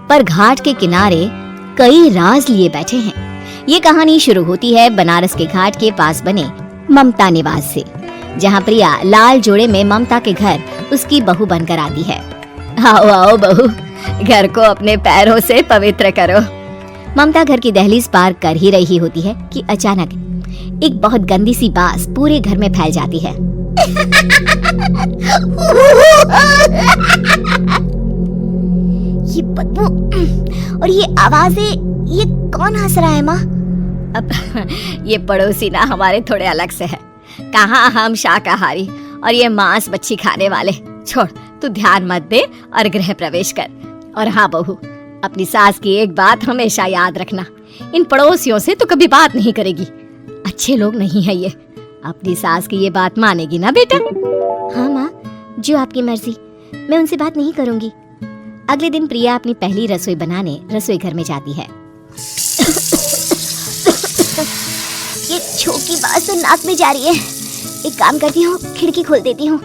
पर घाट के किनारे कई राज लिए बैठे हैं। ये कहानी शुरू होती है बनारस के घाट के पास बने ममता निवास से, जहाँ प्रिया लाल जोड़े में ममता के घर उसकी बहू बनकर आती है। आओ आओ बहू, घर को अपने पैरों से पवित्र करो। ममता घर की दहलीज पार कर ही रही होती है कि अचानक एक बहुत गंदी सी बास पूरे घर में फैल जाती है। ये बदबू और ये आवाजें, ये कौन हंस रहा है माँ? अब ये पड़ोसी ना हमारे थोड़े अलग से है। कहाँ हम शाकाहारी और ये मांस मच्छी खाने वाले। छोड़, तू ध्यान मत दे और गृह प्रवेश कर। और हाँ बहू, अपनी सास की एक बात हमेशा याद रखना, इन पड़ोसियों से तो कभी बात नहीं करेगी। अच्छे लोग नहीं है ये। अपनी सास की ये बात मानेगी ना बेटा? हाँ माँ, जो आपकी मर्जी, मैं उनसे बात नहीं करूंगी। अगले दिन प्रिया अपनी पहली रसोई बनाने रसोई घर में जाती है। ये छोकी बात तो नाक में जा रही है। एक काम करती हूँ, खिड़की खोल देती हूँ।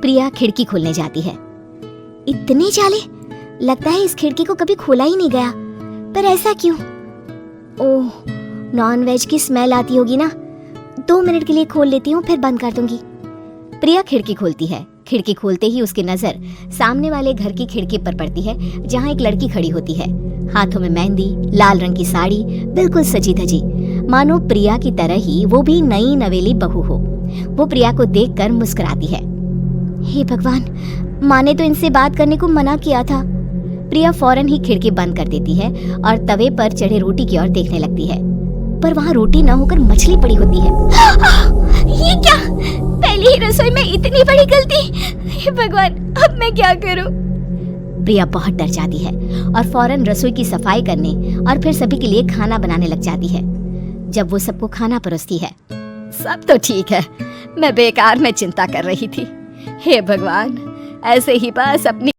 प्रिया खिड़की खोलने जाती है। इतने जाले, लगता है इस खिड़की को कभी खोला ही नहीं गया। पर ऐसा क्यों? ओह, नॉन वेज की स्मेल आती होगी ना। 2 मिनट के लिए खोल लेती हूँ, फिर बंद कर दूंगी। प्रिया खिड़की खोलती है। खिड़की खोलते ही उसकी नजर सामने वाले घर की खिड़की पर पड़ती है, जहाँ एक लड़की खड़ी होती है। हाथों में मेहंदी, लाल रंग की साड़ी, बिल्कुल सजी धजी, मानो प्रिया की तरह ही वो भी नई नवेली बहू हो। वो प्रिया को देखकर मुस्कुराती है। हे भगवान, माँ ने तो इनसे बात करने को मना किया था। प्रिया फौरन ही खिड़की बंद कर देती है और तवे पर चढ़े रोटी की ओर देखने लगती है, पर वहाँ रोटी न होकर मछली पड़ी होती है। ये क्या? पहली ही रसोई में इतनी बड़ी गलती! हे भगवान, अब मैं क्या करूं? प्रिया बहुत डर जाती है और फौरन रसोई की सफाई करने और फिर सभी के लिए खाना बनाने लग जाती है। जब वो सबको खाना परोसती है, सब तो ठीक है, मैं बेकार में चिंता कर रही थी। हे भगवान, ऐसे ही बस अपनी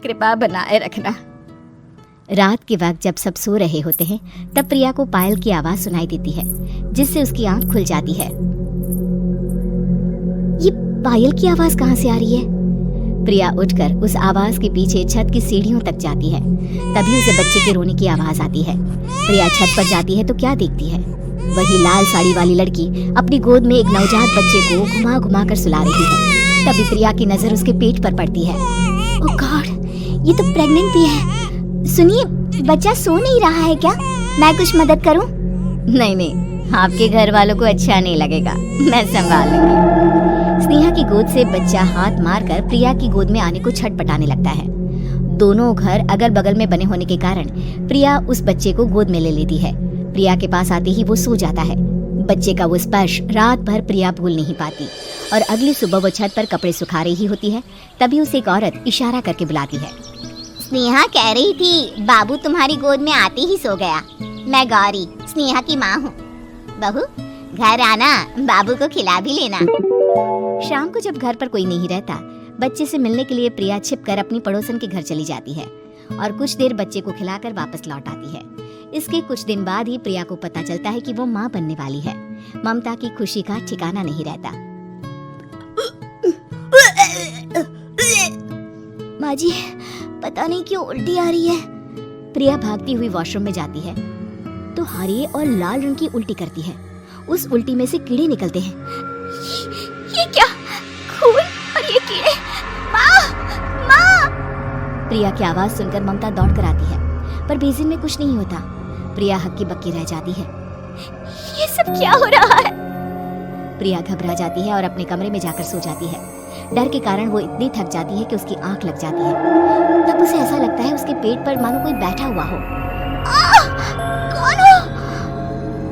कृपा बनाए रखना। रात के वक्त जब सब सो रहे होते हैं, तब प्रिया को पायल की आवाज सुनाई देती है, जिससे उसकी आंख खुल जाती है। ये पायल की आवाज कहाँ से आ रही है? प्रिया उठकर उस आवाज के पीछे छत की सीढ़ियों तक जाती है। तभी उसे बच्चे के रोने की आवाज आती है। प्रिया छत पर जाती है तो क्या देखती है? वही लाल साड़ी वाली लड़की अपनी गोद में एक नवजात बच्चे को घुमा घुमा कर सुला रही है। तभी प्रिया की नजर उसके पेट पर पड़ती है। ओह गॉड, ये तो प्रेग्नेंट भी है। सुनिए, बच्चा सो नहीं रहा है क्या? मैं कुछ मदद करूं? नहीं नहीं, आपके घर वालों को अच्छा नहीं लगेगा, मैं संभाल लूंगी। स्नेहा की गोद से बच्चा हाथ मारकर प्रिया की गोद में आने को छटपटाने लगता है। दोनों घर अगल बगल में बने होने के कारण प्रिया उस बच्चे को गोद में ले लेती है। प्रिया के पास आते ही वो सो जाता है। बच्चे का वो स्पर्श रात भर प्रिया भूल नहीं पाती और अगली सुबह वो छत पर कपड़े सुखा रही होती है। तभी उसे एक औरत इशारा करके बुलाती है। स्नेहा कह रही थी बाबू तुम्हारी गोद में आते ही सो गया। मैं गौरी, स्नेहा की माँ हूँ। बहू, घर आना, बाबू को खिला भी लेना। शाम को जब घर पर कोई नहीं रहता, बच्चे से मिलने के लिए प्रिया छिपकर अपनी पड़ोसन के घर चली जाती है और कुछ देर बच्चे को खिलाकर वापस लौट आती है। इसके कुछ दिन बाद ही प्रिया को पता चलता है कि वो माँ बनने वाली है। ममता की खुशी का ठिकाना नहीं रहता। माँ जी, पता नहीं क्यों उल्टी आ रही है। प्रिया भागती हुई वॉशरूम में जाती है तो हरे और लाल रंग की उल्टी करती है। उस उल्टी में से कीड़े निकलते हैं। ये क्या? खून और ये कीड़े! माँ! माँ! प्रिया की आवाज सुनकर ममता दौड़ कर आती है, पर बेसिन में कुछ नहीं होता। प्रिया हक्की बक्की रह जाती है। ये सब क्या हो रहा है? प्रिया घबरा जाती है और अपने कमरे में जाकर सो जाती है। डर के कारण वो इतनी थक जाती है कि उसकी आंख लग जाती है। तब उसे ऐसा लगता है उसके पेट पर मानो कोई बैठा हुआ हो। कौन हो?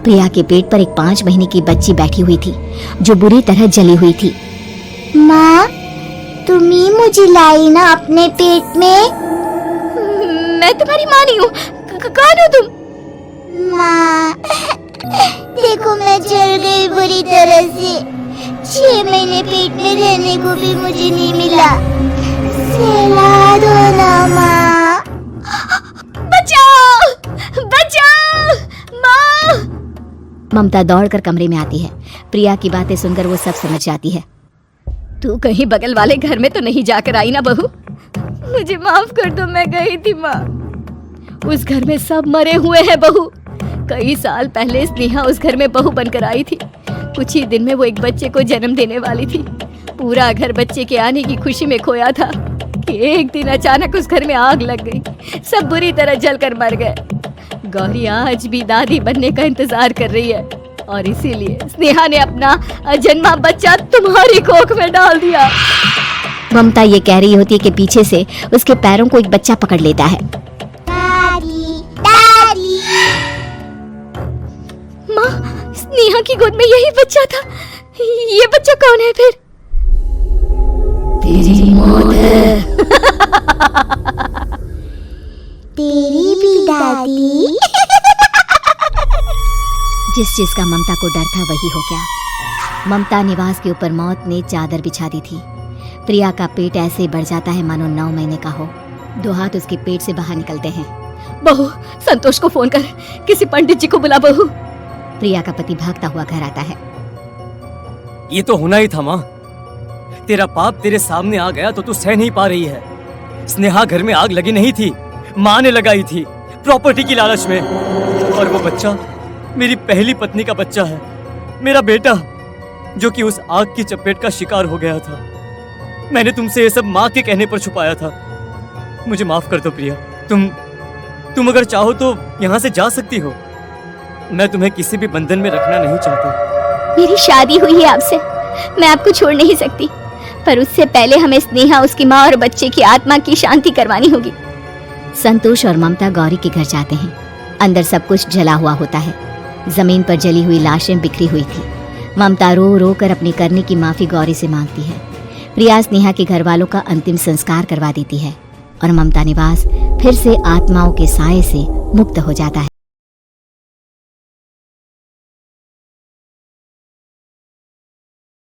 प्रिया के पेट पर एक 5 महीने की बच्ची बैठी हुई थी, जो बुरी तरह जली हुई थी। माँ, तुम ही मुझे लाई ना अपने पेट में? मैं तुम्हारी माँ नहीं हूँ। कौन हो तुम? माँ, देखो मैं जल गई बुरी तरह से। 6 महीने पेट में रहने को भी मुझे नहीं मिला। सिला दो ना माँ। बचाओ! बचाओ! माँ! ममता दौड़कर कमरे में आती है। प्रिया की बातें सुनकर वो सब समझ जाती है। तू कहीं बगल वाले घर में तो नहीं जाकर आई ना बहू? मुझे माफ कर दो, मैं गई थी माँ। उस घर में सब मरे हुए हैं बहू। कई साल पहले स्नेहा उस घर में बहू बनकर आई थी। कुछ ही दिन में वो एक बच्चे को जन्म देने वाली थी। पूरा घर बच्चे के आने की खुशी में खोया था कि एक दिन अचानक उस घर में आग लग गई। सब बुरी तरह जलकर मर गए। गौरी आज भी दादी बनने का इंतजार कर रही है और इसीलिए स्नेहा ने अपना अजन्मा बच्चा तुम्हारी कोख में डाल दिया। ममता ये कह रही होती है कि पीछे से उसके पैरों को एक बच्चा पकड़ लेता है। दादी, दादी। माँ, स्नेहा की गोद में यही बच्चा था। ये बच्चा कौन है फिर? तेरी मौत है। तेरी भी दादी। जिस चीज का ममता को डर था वही हो गया। ममता निवास के ऊपर मौत ने चादर बिछा दी थी। प्रिया का पेट ऐसे बढ़ जाता है मानो 9 महीने का हो। 2 हाथ उसके पेट से बाहर निकलते हैं। बहू, संतोष को फोन कर, किसी पंडित जी को बुला बहू। प्रिया का पति भागता हुआ घर आता है। ये तो होना ही था माँ। तेरा पाप तेरे सामने आ गया तो तू सह नहीं पा रही है। स्नेहा घर में आग लगी नहीं थी, माँ ने लगाई थी प्रॉपर्टी की लालच में। और वो बच्चा मेरी पहली पत्नी का बच्चा है, मेरा बेटा, जो कि उस आग की चपेट का शिकार हो गया था। मैंने तुमसे ये सब माँ के कहने पर छुपाया था। मुझे माफ कर दो प्रिया। तुम अगर चाहो तो यहाँ से जा सकती हो। मैं तुम्हें किसी भी बंधन में रखना नहीं चाहता। मेरी शादी हुई है आपसे, मैं आपको छोड़ नहीं सकती, पर उससे पहले हमें स्नेहा, उसकी माँ और बच्चे की आत्मा की शांति करवानी होगी। संतोष और ममता गौरी के घर जाते हैं। अंदर सब कुछ जला हुआ होता है। जमीन पर जली हुई लाशें बिखरी हुई थी। ममता रो रो कर अपनी करने की माफी गौरी से मांगती है। प्रिया स्नेहा के घर वालों का अंतिम संस्कार करवा देती है और ममता निवास फिर से आत्माओं के साए से मुक्त हो जाता है।